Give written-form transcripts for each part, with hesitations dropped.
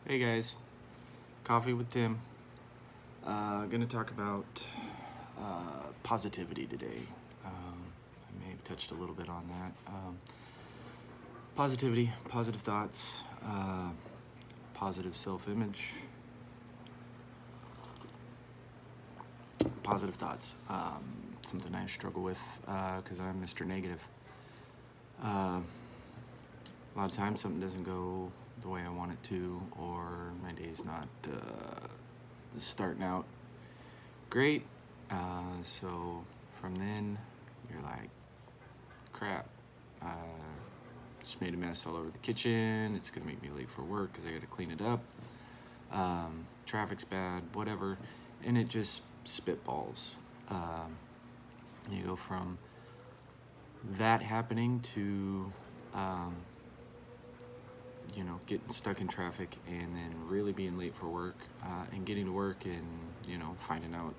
Hey guys, Coffee with Tim. Gonna talk about positivity today. I may have touched a little bit on that. Positivity, positive thoughts, positive self-image, positive thoughts. Something I struggle with because I'm Mr. Negative. A lot of times something doesn't go the way I want it to, or my day's not starting out great. So from then, you're like, crap. Just made a mess all over the kitchen. It's gonna make me late for work because I gotta clean it up. Traffic's bad, whatever, and it just spitballs. You go from that happening to getting stuck in traffic and then really being late for work, and getting to work and finding out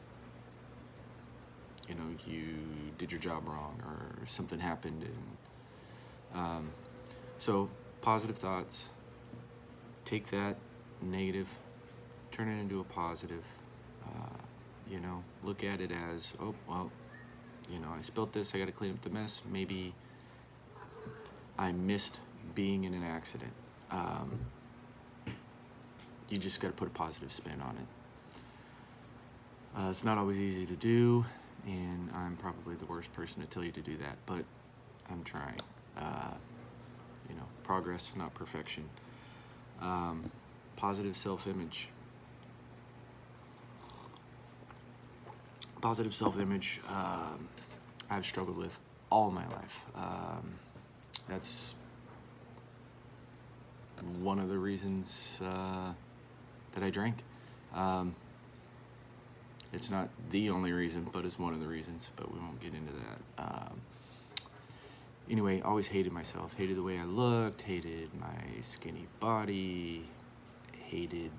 you did your job wrong or something happened. And so positive thoughts, take that negative, turn it into a positive. Look at it as, oh well, I spilled this, I got to clean up the mess. Maybe I missed being in an accident. You just got to put a positive spin on it. It's not always easy to do, and I'm probably the worst person to tell you to do that, but I'm trying. Progress, not perfection. Positive self-image. Positive self-image, I've struggled with all my life. That's one of the reasons that I drank. It's not the only reason, but it's one of the reasons, but we won't get into that. Anyway, always hated myself, hated the way I looked, hated my skinny body, hated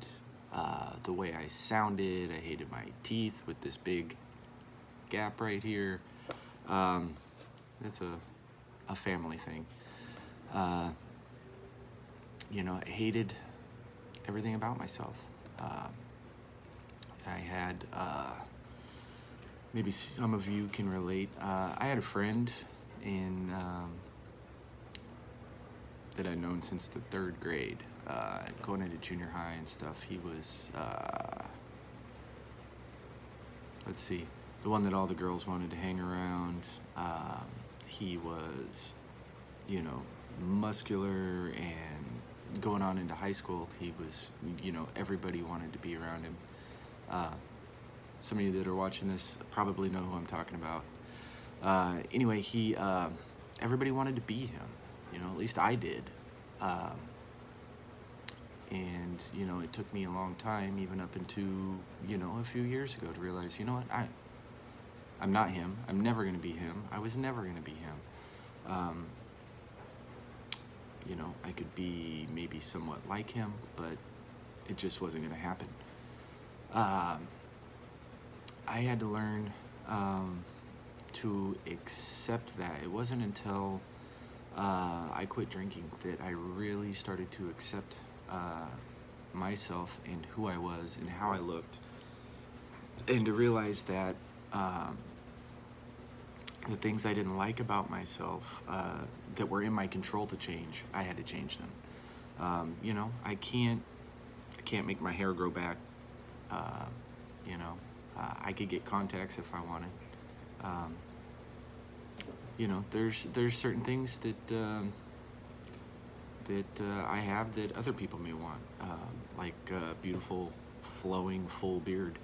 the way I sounded, I hated my teeth with this big gap right here. That's a family thing. I hated everything about myself. I had, maybe some of you can relate. I had a friend that I'd known since the 3rd grade, going into junior high and stuff. He was, let's see, the one that all the girls wanted to hang around. He was, muscular, and going on into high school, he was, everybody wanted to be around him. Some of you that are watching this probably know who I'm talking about. Anyway, everybody wanted to be him, at least I did. And, it took me a long time, even up into, a few years ago, to realize, I'm not him. I'm never going to be him. I was never going to be him. I could be maybe somewhat like him, but it just wasn't going to happen. I had to learn to accept that. It wasn't until I quit drinking that I really started to accept myself and who I was and how I looked, and to realize that the things I didn't like about myself that were in my control to change, I had to change them. I can't make my hair grow back. I could get contacts if I wanted. There's certain things that I have that other people may want, like beautiful, flowing, full beard.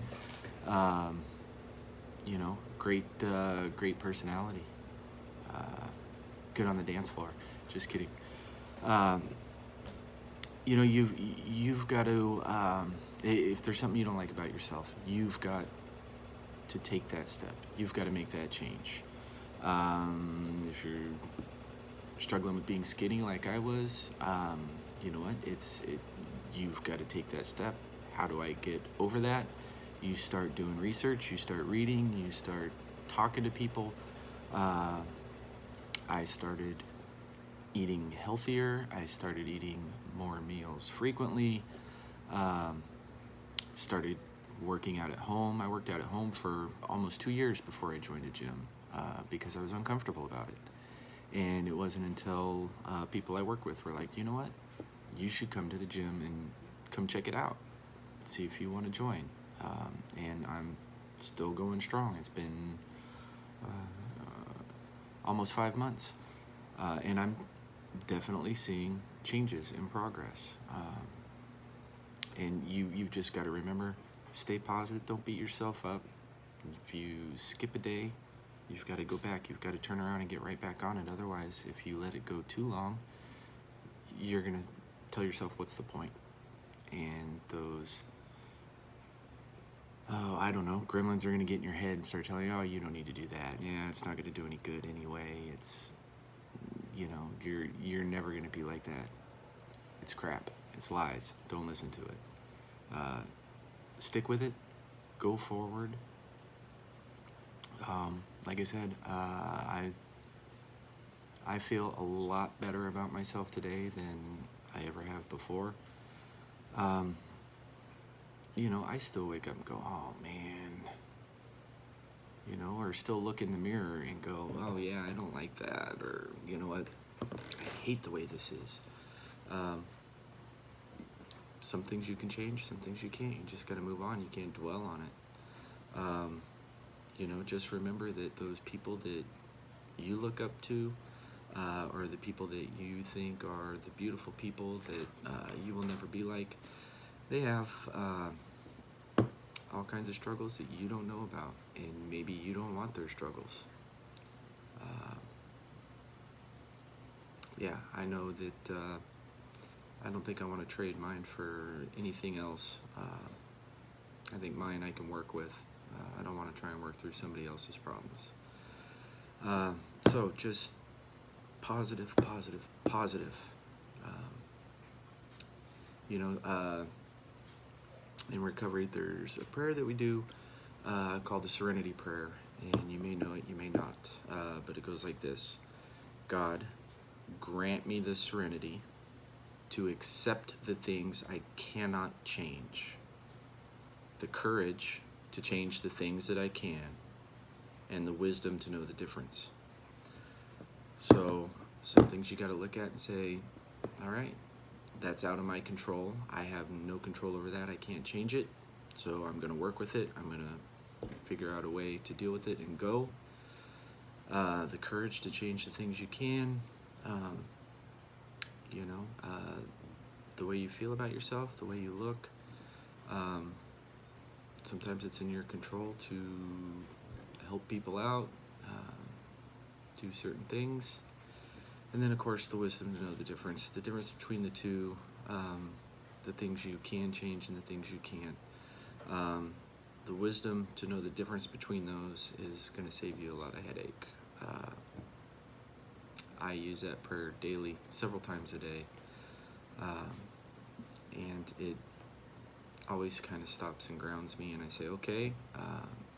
Great personality. Good on the dance floor. Just kidding. You've got to, if there's something you don't like about yourself, you've got to take that step. You've got to make that change. If you're struggling with being skinny like I was, you know what? You've got to take that step. How do I get over that? You start doing research, you start reading, you start talking to people. I started eating healthier. I started eating more meals frequently. Um, Started working out at home. I worked out at home for almost 2 years before I joined a gym because I was uncomfortable about it. And it wasn't until people I work with were like, you know what? You should come to the gym and come check it out. See if you want to join. And I'm still going strong. It's been almost 5 months. And I'm definitely seeing changes in progress. And you've just got to remember, stay positive. Don't beat yourself up. If you skip a day, you've got to go back. You've got to turn around and get right back on it. Otherwise, if you let it go too long, you're going to tell yourself, what's the point? And those, oh, I don't know, gremlins are going to get in your head and start telling you, oh, you don't need to do that. Yeah, it's not going to do any good anyway. It's, you know, you're never going to be like that. It's crap. It's lies. Don't listen to it. Stick with it. Go forward. Like I said, I feel a lot better about myself today than I ever have before. You know, I still wake up and go, oh man, you know, or still look in the mirror and go, oh yeah, I don't like that, or you know what, I hate the way this is. Some things you can change, some things you can't. You just got to move on. You can't dwell on it. You know, just remember that those people that you look up to, or the people that you think are the beautiful people that you will never be like, they have all kinds of struggles that you don't know about, and maybe you don't want their struggles. Yeah, I know that I don't think I want to trade mine for anything else. I think mine I can work with. I don't want to try and work through somebody else's problems. So just positive, positive, positive. You know, in recovery, there's a prayer that we do called the Serenity Prayer, and you may know it, you may not, but it goes like this: God, grant me the serenity to accept the things I cannot change, the courage to change the things that I can, and the wisdom to know the difference. So some things you got to look at and say, all right, that's out of my control. I have no control over that. I can't change it. So I'm going to work with it. I'm going to figure out a way to deal with it and go. The courage to change the things you can. You know, the way you feel about yourself, the way you look. Sometimes it's in your control to help people out, do certain things. And then, of course, the wisdom to know the difference between the two, the things you can change and the things you can't. The wisdom to know the difference between those is going to save you a lot of headache. I use that prayer daily, several times a day, and it always kind of stops and grounds me, and I say, okay,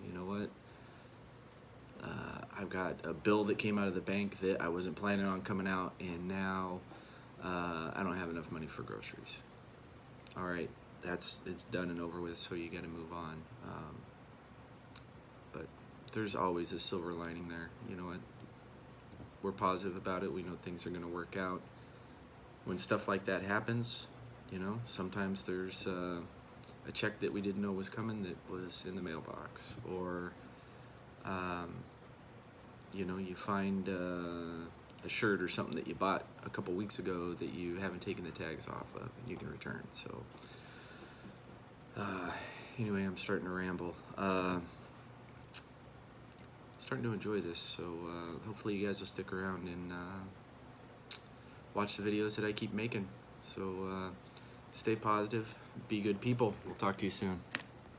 you know what? I've got a bill that came out of the bank that I wasn't planning on coming out, and now I don't have enough money for groceries. All right, it's done and over with, so you got to move on. But there's always a silver lining there. You know what? We're positive about it. We know things are going to work out. When stuff like that happens, you know, sometimes there's a check that we didn't know was coming that was in the mailbox, or you know, you find a shirt or something that you bought a couple weeks ago that you haven't taken the tags off of, and you can return. So anyway, I'm starting to ramble. Starting to enjoy this, so hopefully you guys will stick around and watch the videos that I keep making. So stay positive, be good people. We'll talk to you soon.